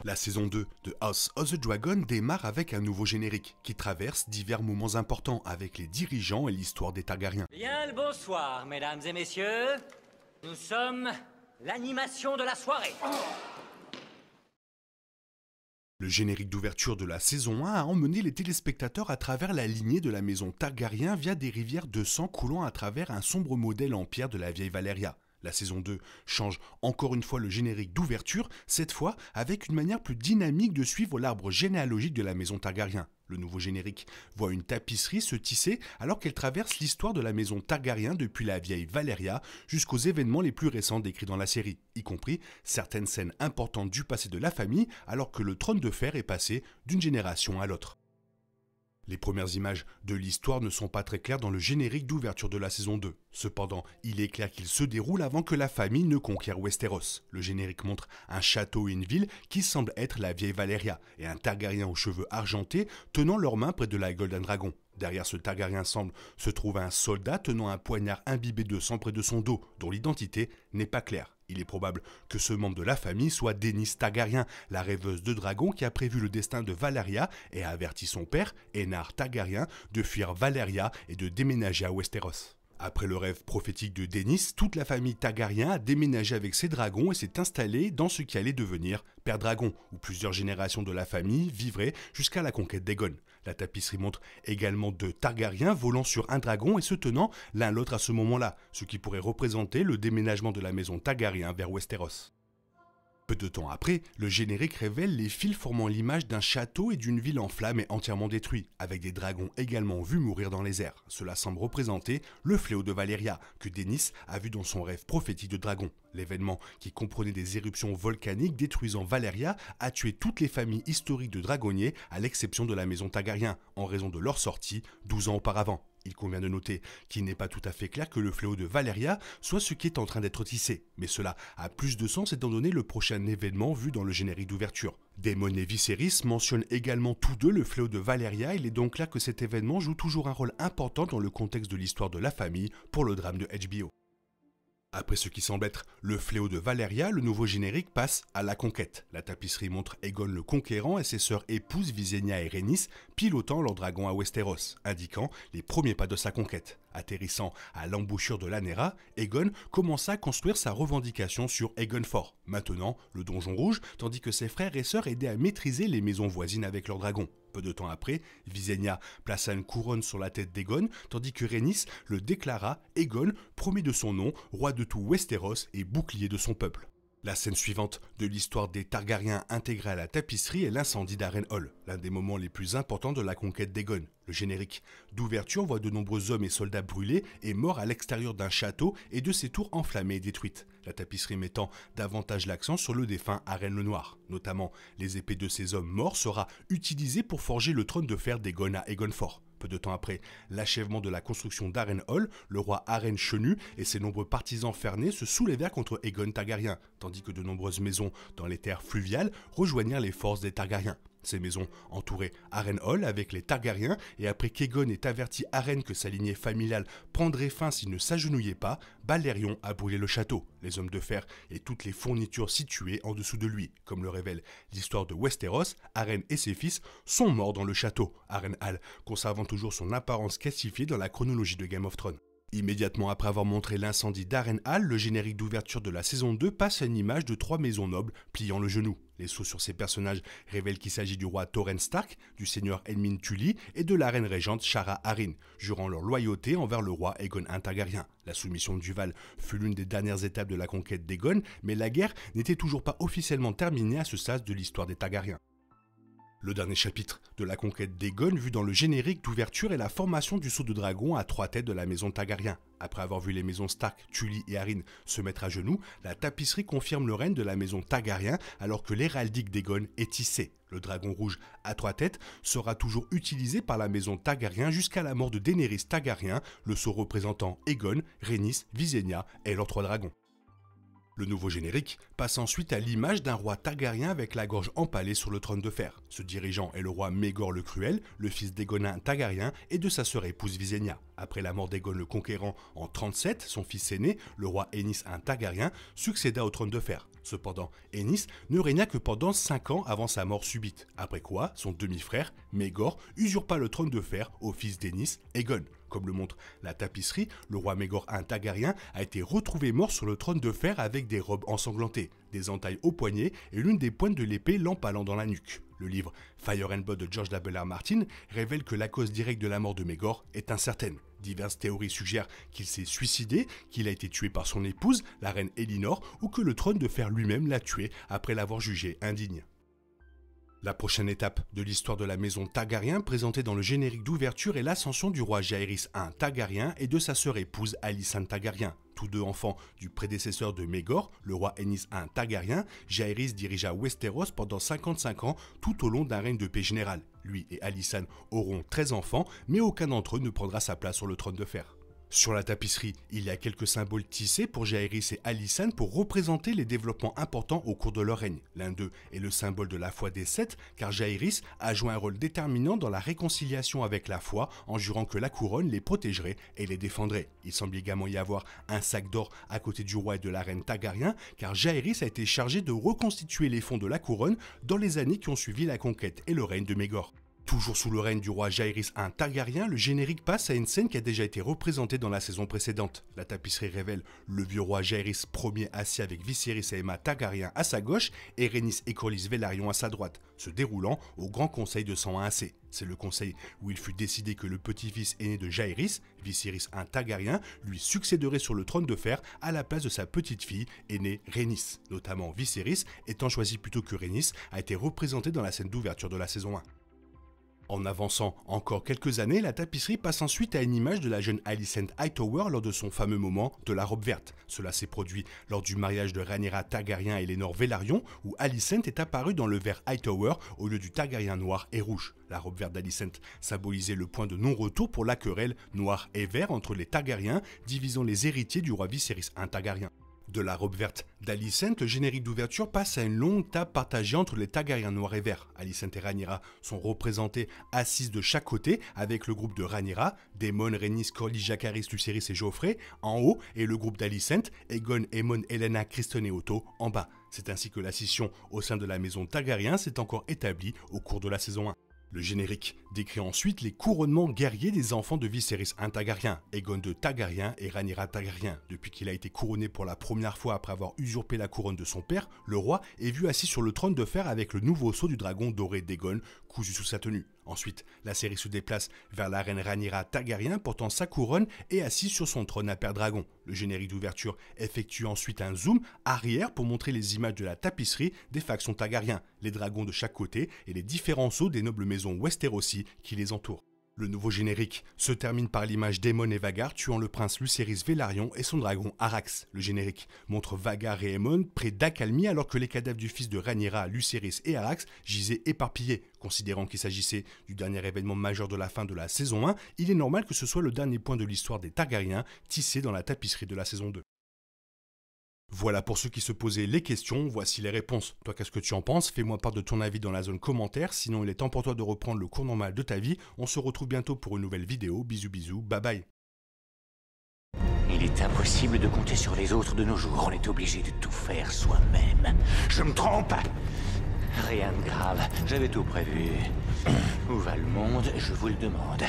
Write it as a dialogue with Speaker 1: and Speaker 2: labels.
Speaker 1: La saison 2 de House of the Dragon démarre avec un nouveau générique qui traverse divers moments importants avec les dirigeants et l'histoire des Targaryens.
Speaker 2: Bien le bonsoir, mesdames et messieurs. Nous sommes l'animation de la soirée.
Speaker 1: Le générique d'ouverture de la saison 1 a emmené les téléspectateurs à travers la lignée de la maison Targaryen via des rivières de sang coulant à travers un sombre modèle en pierre de la vieille Valyria. La saison 2 change encore une fois le générique d'ouverture, cette fois avec une manière plus dynamique de suivre l'arbre généalogique de la maison Targaryen. Le nouveau générique voit une tapisserie se tisser alors qu'elle traverse l'histoire de la maison Targaryen depuis la vieille Valyria jusqu'aux événements les plus récents décrits dans la série, y compris certaines scènes importantes du passé de la famille alors que le trône de fer est passé d'une génération à l'autre. Les premières images de l'histoire ne sont pas très claires dans le générique d'ouverture de la saison 2. Cependant, il est clair qu'il se déroule avant que la famille ne conquiert Westeros. Le générique montre un château et une ville qui semblent être la vieille Valyria, et un Targaryen aux cheveux argentés tenant leurs mains près de la gueule d'un dragon. Derrière ce Targaryen semble se trouver un soldat tenant un poignard imbibé de sang près de son dos, dont l'identité n'est pas claire. Il est probable que ce membre de la famille soit Daenerys Targaryen, la rêveuse de dragons qui a prévu le destin de Valyria et a averti son père, Aenar Targaryen, de fuir Valyria et de déménager à Westeros. Après le rêve prophétique de Daenerys, toute la famille Targaryen a déménagé avec ses dragons et s'est installée dans ce qui allait devenir Père Dragon, où plusieurs générations de la famille vivraient jusqu'à la conquête d'Aegon. La tapisserie montre également deux Targaryens volant sur un dragon et se tenant l'un l'autre à ce moment-là, ce qui pourrait représenter le déménagement de la maison Targaryen vers Westeros. Peu de temps après, le générique révèle les fils formant l'image d'un château et d'une ville en flammes et entièrement détruite, avec des dragons également vus mourir dans les airs. Cela semble représenter le fléau de Valyria, que Daenerys a vu dans son rêve prophétique de dragon. L'événement, qui comprenait des éruptions volcaniques détruisant Valyria, a tué toutes les familles historiques de dragonniers, à l'exception de la maison Targaryen, en raison de leur sortie 12 ans auparavant. Il convient de noter qu'il n'est pas tout à fait clair que le fléau de Valyria soit ce qui est en train d'être tissé, mais cela a plus de sens étant donné le prochain événement vu dans le générique d'ouverture. Daemon et Viserys mentionnent également tous deux le fléau de Valyria, il est donc clair que cet événement joue toujours un rôle important dans le contexte de l'histoire de la famille pour le drame de HBO. Après ce qui semble être le fléau de Valyria, le nouveau générique passe à la conquête. La tapisserie montre Aegon le Conquérant et ses sœurs épouses Visenya et Rhaenys pilotant leurs dragons à Westeros, indiquant les premiers pas de sa conquête. Atterrissant à l'embouchure de l'Anera, Aegon commença à construire sa revendication sur Aegon Fort, maintenant le donjon rouge, tandis que ses frères et sœurs aidaient à maîtriser les maisons voisines avec leurs dragons. Peu de temps après, Visenya plaça une couronne sur la tête d'Aegon, tandis que Rhaenys le déclara Aegon, premier de son nom, roi de tout Westeros et bouclier de son peuple. La scène suivante de l'histoire des Targaryens intégrée à la tapisserie est l'incendie d'Harrenhal, l'un des moments les plus importants de la conquête d'Aegon. Le générique d'ouverture voit de nombreux hommes et soldats brûlés et morts à l'extérieur d'un château et de ses tours enflammées et détruites. La tapisserie mettant davantage l'accent sur le défunt Harren le Noir. Notamment, les épées de ces hommes morts sera utilisées pour forger le trône de fer d'Aegon à Aegon Fort. Peu de temps après l'achèvement de la construction d'Harrenhal, le roi Harren Chenu et ses nombreux partisans fernés se soulevèrent contre Aegon Targaryen, tandis que de nombreuses maisons dans les terres fluviales rejoignirent les forces des Targaryens. Ces maisons entouraient Harrenhal avec les Targaryens et après qu'Aegon ait averti Harren que sa lignée familiale prendrait fin s'il ne s'agenouillait pas, Balerion a brûlé le château, les hommes de fer et toutes les fournitures situées en dessous de lui. Comme le révèle l'histoire de Westeros, Harren et ses fils sont morts dans le château, Harrenhal conservant toujours son apparence calcifiée dans la chronologie de Game of Thrones. Immédiatement après avoir montré l'incendie d'Harrenhal, le générique d'ouverture de la saison 2 passe à une image de trois maisons nobles pliant le genou. Les sceaux sur ces personnages révèlent qu'il s'agit du roi Torrhen Stark, du seigneur Edmund Tully et de la reine régente Shara Arryn, jurant leur loyauté envers le roi Aegon I Targaryen. La soumission de Duval fut l'une des dernières étapes de la conquête d'Aegon, mais la guerre n'était toujours pas officiellement terminée à ce stade de l'histoire des Targaryens. Le dernier chapitre de la conquête d'Aegon vu dans le générique d'ouverture est la formation du sceau de dragon à trois têtes de la maison Targaryen. Après avoir vu les maisons Stark, Tully et Arryn se mettre à genoux, la tapisserie confirme le règne de la maison Targaryen alors que l'héraldique d'Aegon est tissée. Le dragon rouge à trois têtes sera toujours utilisé par la maison Targaryen jusqu'à la mort de Daenerys Targaryen, le sceau représentant Aegon, Rhaenys, Visenya et leurs trois dragons. Le nouveau générique passe ensuite à l'image d'un roi Targaryen avec la gorge empalée sur le trône de fer. Ce dirigeant est le roi Maegor le Cruel, le fils d'Aegonin Targaryen et de sa sœur épouse Visenya. Après la mort d'Aegon le Conquérant en 37, son fils aîné, le roi Aenys I Targaryen, succéda au trône de fer. Cependant, Ennis ne régna que pendant 5 ans avant sa mort subite, après quoi son demi-frère, Maegor, usurpa le trône de fer au fils d'Ennis, Aegon. Comme le montre la tapisserie, le roi Maegor I Targaryen a été retrouvé mort sur le trône de fer avec des robes ensanglantées, des entailles aux poignets et l'une des pointes de l'épée l'empalant dans la nuque. Le livre Fire and Blood de George W.R. Martin révèle que la cause directe de la mort de Maegor est incertaine. Diverses théories suggèrent qu'il s'est suicidé, qu'il a été tué par son épouse, la reine Elinor, ou que le trône de fer lui-même l'a tué après l'avoir jugé indigne. La prochaine étape de l'histoire de la maison Targaryen présentée dans le générique d'ouverture est l'ascension du roi Jaehaerys I Targaryen et de sa sœur épouse Alysanne Targaryen. Tous deux enfants du prédécesseur de Maegor, le roi Ennis I Targaryen, Jaehaerys dirigea Westeros pendant 55 ans tout au long d'un règne de paix générale. Lui et Alysanne auront 13 enfants, mais aucun d'entre eux ne prendra sa place sur le trône de fer. Sur la tapisserie, il y a quelques symboles tissés pour Jaehaerys et Alysanne pour représenter les développements importants au cours de leur règne. L'un d'eux est le symbole de la foi des Sept, car Jaehaerys a joué un rôle déterminant dans la réconciliation avec la foi en jurant que la couronne les protégerait et les défendrait. Il semble également y avoir un sac d'or à côté du roi et de la reine Targaryen, car Jaehaerys a été chargé de reconstituer les fonds de la couronne dans les années qui ont suivi la conquête et le règne de Maegor. Toujours sous le règne du roi Jaehaerys I Targaryen, le générique passe à une scène qui a déjà été représentée dans la saison précédente. La tapisserie révèle le vieux roi Jaehaerys Ier assis avec Viserys et Aemma Targaryen à sa gauche et Rhaenys et Corlys Velaryon à sa droite, se déroulant au Grand Conseil de 101AC. C'est le conseil où il fut décidé que le petit-fils aîné de Jaehaerys, Viserys I Targaryen, lui succéderait sur le trône de fer à la place de sa petite-fille aînée Rhaenys. Notamment Viserys, étant choisi plutôt que Rhaenys, a été représenté dans la scène d'ouverture de la saison 1. En avançant encore quelques années, la tapisserie passe ensuite à une image de la jeune Alicent Hightower lors de son fameux moment de la robe verte. Cela s'est produit lors du mariage de Rhaenyra Targaryen et Laenor Velaryon, où Alicent est apparue dans le vert Hightower au lieu du Targaryen noir et rouge. La robe verte d'Alicent symbolisait le point de non-retour pour la querelle noir et vert entre les Targaryens, divisant les héritiers du roi Viserys I Targaryen. De la robe verte d'Alicent, le générique d'ouverture passe à une longue table partagée entre les Targaryens noirs et verts. Alicent et Rhaenyra sont représentés assises de chaque côté, avec le groupe de Rhaenyra, Daemon, Rhaenys, Corlys, Jacaerys, Lucerys et Joffrey en haut, et le groupe d'Alicent, Aegon, Aemon, Helaena, Criston et Otto en bas. C'est ainsi que la scission au sein de la maison Targaryen s'est encore établie au cours de la saison 1. Le générique décrit ensuite les couronnements guerriers des enfants de Viserys I Targaryen, Aegon II Targaryen et Rhaenyra Targaryen. Depuis qu'il a été couronné pour la première fois après avoir usurpé la couronne de son père, le roi est vu assis sur le trône de fer avec le nouveau sceau du dragon doré d'Aegon cousu sous sa tenue. Ensuite, la série se déplace vers la reine Rhaenyra Targaryen portant sa couronne et assise sur son trône à père dragon. Le générique d'ouverture effectue ensuite un zoom arrière pour montrer les images de la tapisserie des factions Targaryen, les dragons de chaque côté et les différents sceaux des nobles maisons Westerosi qui les entourent. Le nouveau générique se termine par l'image d'Aemon et Vhagar tuant le prince Lucerys Velaryon et son dragon Arax. Le générique montre Vhagar et Aemon près d'Accalmie alors que les cadavres du fils de Rhaenyra, Lucerys et Arax gisaient éparpillés. Considérant qu'il s'agissait du dernier événement majeur de la fin de la saison 1, il est normal que ce soit le dernier point de l'histoire des Targaryens tissé dans la tapisserie de la saison 2. Voilà pour ceux qui se posaient les questions, voici les réponses. Toi, qu'est-ce que tu en penses? Fais-moi part de ton avis dans la zone commentaire, sinon il est temps pour toi de reprendre le cours normal de ta vie. On se retrouve bientôt pour une nouvelle vidéo, bisous bisous, bye bye.
Speaker 3: Il est impossible de compter sur les autres de nos jours, on est obligé de tout faire soi-même. Je me trompe? Rien de grave, j'avais tout prévu. Où va le monde, je vous le demande.